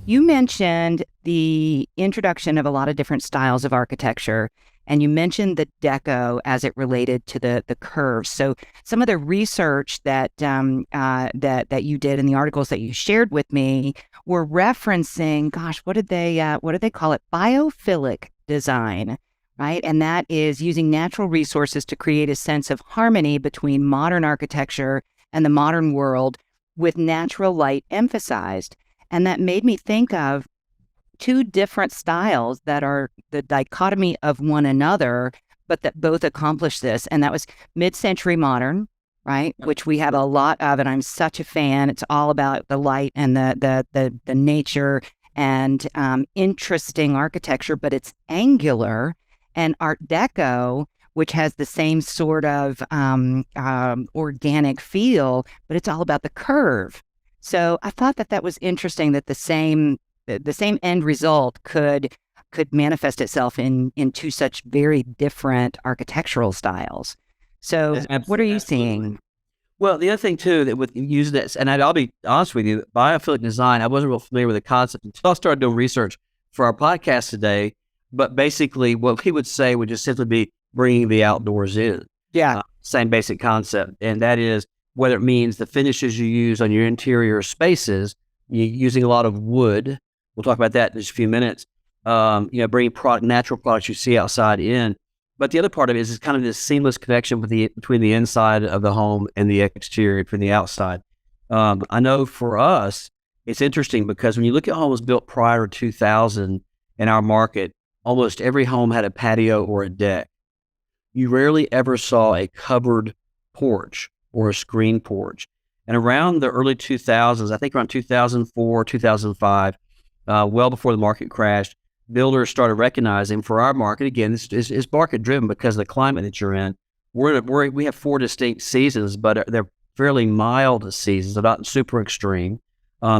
You mentioned the introduction of a lot of different styles of architecture, and you mentioned the deco as it related to the curves. So some of the research that you did in the articles that you shared with me were referencing, gosh, what did they call it? Biophilic design, right? And that is using natural resources to create a sense of harmony between modern architecture and the modern world with natural light emphasized. And that made me think of two different styles that are the dichotomy of one another, but that both accomplish this. And that was mid-century modern, right? Yep. Which we have a lot of, and I'm such a fan. It's all about the light and the nature and interesting architecture, but it's angular. And Art Deco, which has the same sort of organic feel, but it's all about the curve. So I thought that that was interesting that the same end result could manifest itself in two such very different architectural styles. So what are you Absolutely. seeing? Well, the other thing too that with using this, and I'll be honest with you, biophilic design, I wasn't real familiar with the concept until I started doing research for our podcast today. But basically, what we would say would just simply be bringing the outdoors in. Yeah. Same basic concept, and that is whether it means the finishes you use on your interior spaces, using a lot of wood. We'll talk about that in just a few minutes. Bringing natural products you see outside in. But the other part of it is kind of this seamless connection between the inside of the home and the exterior, between the outside. I know for us, it's interesting because when you look at homes built prior to 2000 in our market, almost every home had a patio or a deck. You rarely ever saw a covered porch or a screen porch. And around the early 2000s, I think around 2004, 2005, well before the market crashed, builders started recognizing for our market, again, this is market driven because of the climate that you're in. We have four distinct seasons, but they're fairly mild seasons. They're not super extreme.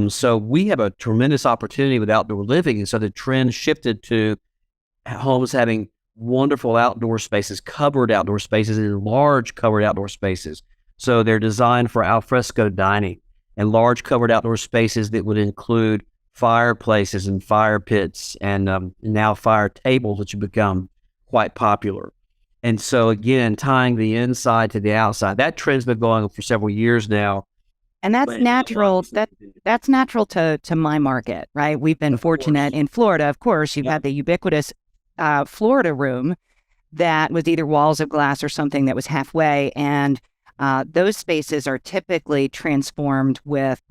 So we have a tremendous opportunity with outdoor living. And so the trend shifted to homes having wonderful outdoor spaces, covered outdoor spaces, and large covered outdoor spaces. So they're designed for alfresco dining and large covered outdoor spaces that would include fireplaces and fire pits and now fire tables, which have become quite popular. And so again, tying the inside to the outside, that trend's been going on for several years now. And that's But it'll natural. obviously continue. That's natural to my market, right? We've been Of fortunate course. in Florida. Of course, you've Yep. had the ubiquitous Florida room that was either walls of glass or something that was halfway. And those spaces are typically transformed with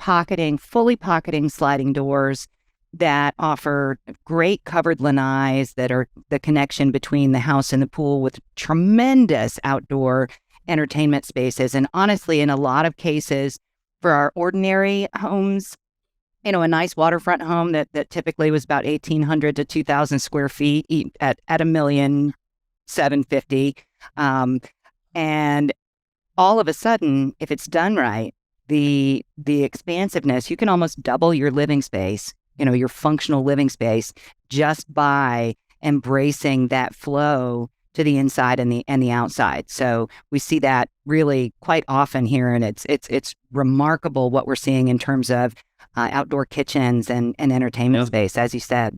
fully pocketing sliding doors that offer great covered lanais that are the connection between the house and the pool with tremendous outdoor entertainment spaces. And honestly, in a lot of cases, for our ordinary homes, a nice waterfront home that typically was about 1,800 to 2,000 square feet at 1,750,000. And all of a sudden, if it's done right, the expansiveness, you can almost double your living space, your functional living space, just by embracing that flow to the inside and the outside. So we see that really quite often here, and it's remarkable what we're seeing in terms of outdoor kitchens and entertainment Yeah. space, as you said.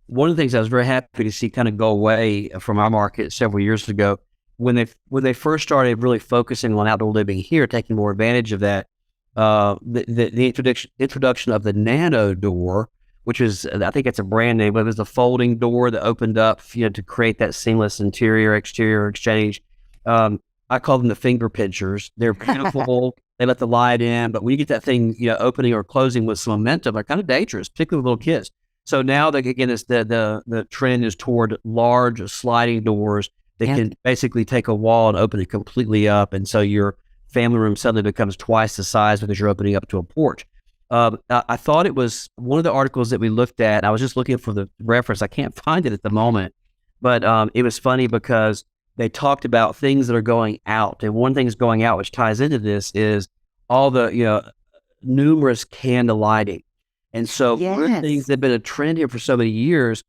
One of the things I was very happy to see kind of go away from our market several years ago, when they first started really focusing on outdoor living here, taking more advantage of that, the introduction of the nano door, which is, I think it's a brand name, but it was a folding door that opened up, to create that seamless interior exterior exchange. I call them the finger pinchers. They're beautiful. They let the light in, but when you get that thing, opening or closing with some momentum, they're kind of dangerous, particularly with little kids. So now, again, it's the trend is toward large sliding doors that Yep. can basically take a wall and open it completely up, and so your family room suddenly becomes twice the size because you're opening up to a porch. I thought it was one of the articles that we looked at. I was just looking for the reference. I can't find it at the moment, but it was funny because they talked about things that are going out, and one thing that's going out, which ties into this, is all the numerous candle lighting. And so one of the things Yes. that have been a trend here for so many years,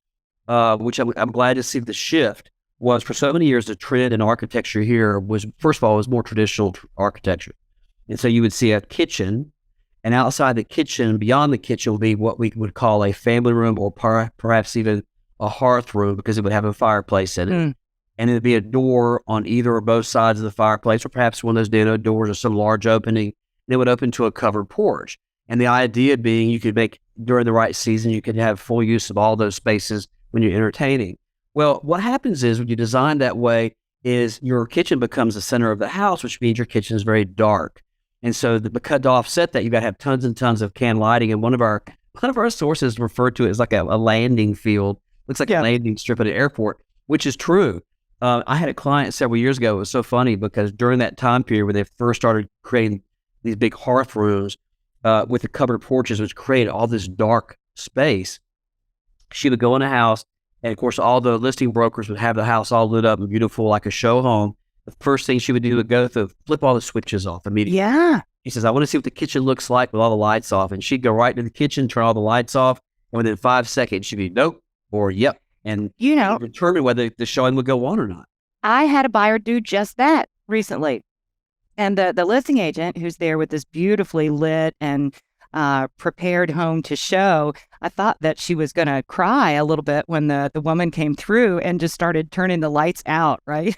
which I'm glad to see the shift, was for so many years the trend in architecture here was, first of all, was more traditional architecture. And so you would see a kitchen And outside the kitchen, beyond the kitchen, will be what we would call a family room, or perhaps even a hearth room, because it would have a fireplace in it. Mm. And there'd be a door on either or both sides of the fireplace, or perhaps one of those dado doors or some large opening. And it would open to a covered porch. And the idea being, you could make, during the right season, you could have full use of all those spaces when you're entertaining. Well, what happens is, when you design that way, is your kitchen becomes the center of the house, which means your kitchen is very dark. And so to offset that, you've got to have tons and tons of can lighting. And one of our sources referred to it as like a landing field. Looks like a landing strip at an airport, which is true. I had a client several years ago. It was so funny because during that time period where they first started creating these big hearth rooms with the covered porches, which created all this dark space, she would go in a house, and of course, all the listing brokers would have the house all lit up and beautiful like a show home. The first thing she would do would go through, flip all the switches off immediately. Yeah. She says, I want to see what the kitchen looks like with all the lights off. And she'd go right into the kitchen, turn all the lights off, and within 5 seconds, she'd be nope or yep. And determine whether the showing would go on or not. I had a buyer do just that recently. And the listing agent who's there with this beautifully lit and prepared home to show, I thought that she was going to cry a little bit when the woman came through and just started turning the lights out, right?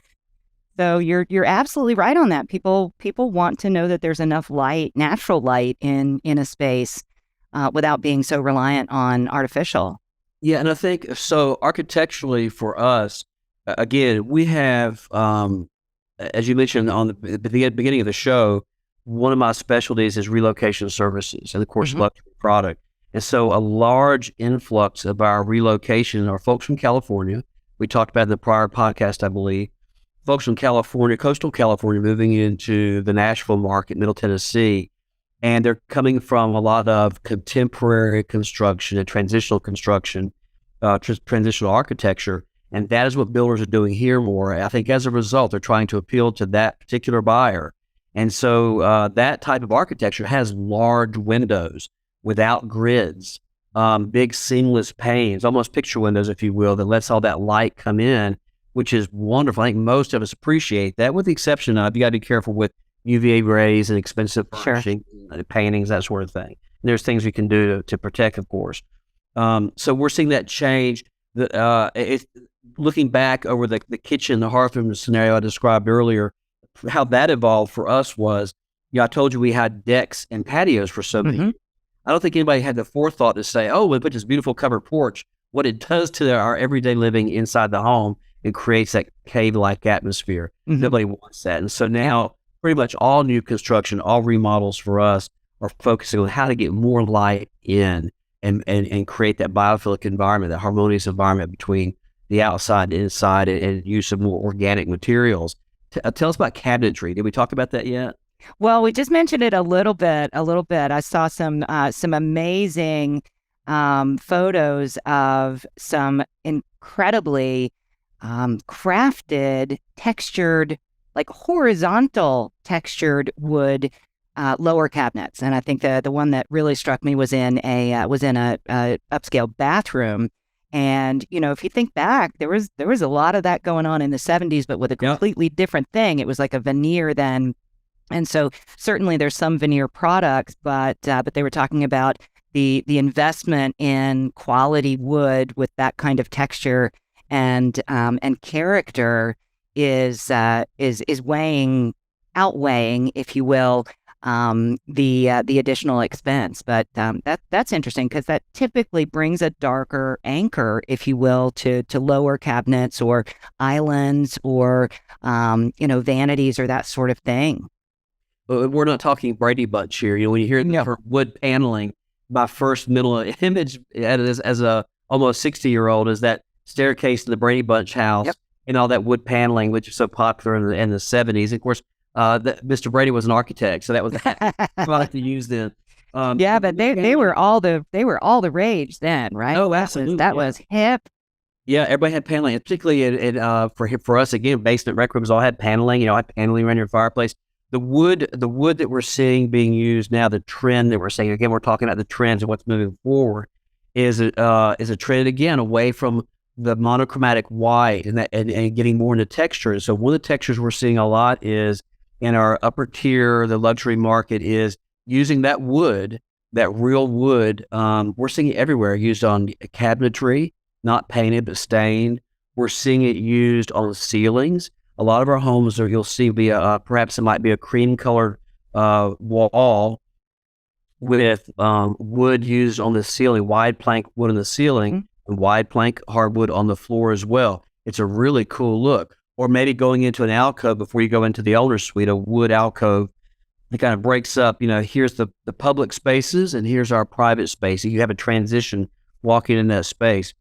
So you're absolutely right on that. People want to know that there's enough light, natural light in a space without being so reliant on artificial. Yeah, and I think so architecturally for us, again, we have, as you mentioned on the beginning of the show, one of my specialties is relocation services and, of course, luxury product. And so a large influx of our relocation are folks from California. We talked about in the prior podcast, I believe. Folks from California, coastal California, moving into the Nashville market, Middle Tennessee, and they're coming from a lot of contemporary construction and transitional construction, transitional architecture, and that is what builders are doing here more. I think as a result, they're trying to appeal to that particular buyer. And so that type of architecture has large windows without grids, big seamless panes, almost picture windows, if you will, that lets all that light come in, which is wonderful. I think most of us appreciate that, with the exception of, you got to be careful with UVA rays and expensive furnishing, paintings, that sort of thing. And there's things we can do to protect, of course. So we're seeing that change. Looking back over the kitchen, the hearth room scenario I described earlier, how that evolved for us was, I told you we had decks and patios for so many years. I don't think anybody had the forethought to say, oh, we put this beautiful covered porch. What it does to our everyday living inside the home, it creates that cave-like atmosphere. Nobody wants that. And so now pretty much all new construction, all remodels for us are focusing on how to get more light in and create that biophilic environment, that harmonious environment between the outside and inside, and use of more organic materials. Tell us about cabinetry. Did we talk about that yet? Well, we just mentioned it a little bit. I saw some amazing photos of some incredibly crafted, textured, like horizontal textured wood lower cabinets. And I think the one that really struck me was in a upscale bathroom. And, if you think back, there was a lot of that going on in the 70s, but with a completely different thing. It was like a veneer then. And so certainly there's some veneer products, but they were talking about the investment in quality wood with that kind of texture and character is outweighing, if you will, the additional expense. But that's interesting, because that typically brings a darker anchor, if you will, to lower cabinets or islands or vanities or that sort of thing. But we're not talking Brady Bunch here. When you hear the term wood paneling, my first mental image as a almost 60-year-old is that staircase in the Brady Bunch house and all that wood paneling, which is so popular in the 70s. Of course, Mr. Brady was an architect, so that was the product to use then. But they were all the rage then, right? Oh, absolutely. That was hip. Yeah, everybody had paneling, particularly for us, again, basement rec rooms all had paneling. I had paneling around your fireplace. The wood that we're seeing being used now, the trend that we're seeing, again, we're talking about the trends and what's moving forward, is a trend, again, away from the monochromatic white and getting more into texture. And so one of the textures we're seeing a lot is in our upper tier, the luxury market, is using that wood, that real wood, we're seeing it everywhere, used on cabinetry, not painted but stained. We're seeing it used on ceilings. A lot of our homes you'll see perhaps it might be a cream colored wall with wood used on the ceiling, wide plank wood on the ceiling, and wide plank hardwood on the floor as well. It's a really cool look. Or maybe going into an alcove before you go into the elder suite, a wood alcove. It kind of breaks up, here's the public spaces and here's our private space. You have a transition walking in that space.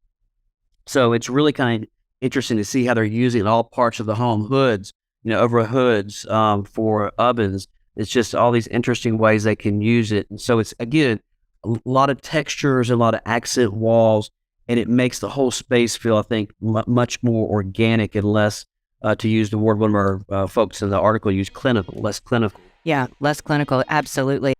So it's really kind of interesting to see how they're using all parts of the home, hoods, over hoods, for ovens. It's just all these interesting ways they can use it. And so it's, again, a lot of textures, a lot of accent walls, and it makes the whole space feel, I think, much more organic and less, to use the word one of our folks in the article used, clinical, less clinical. Yeah, less clinical. Absolutely.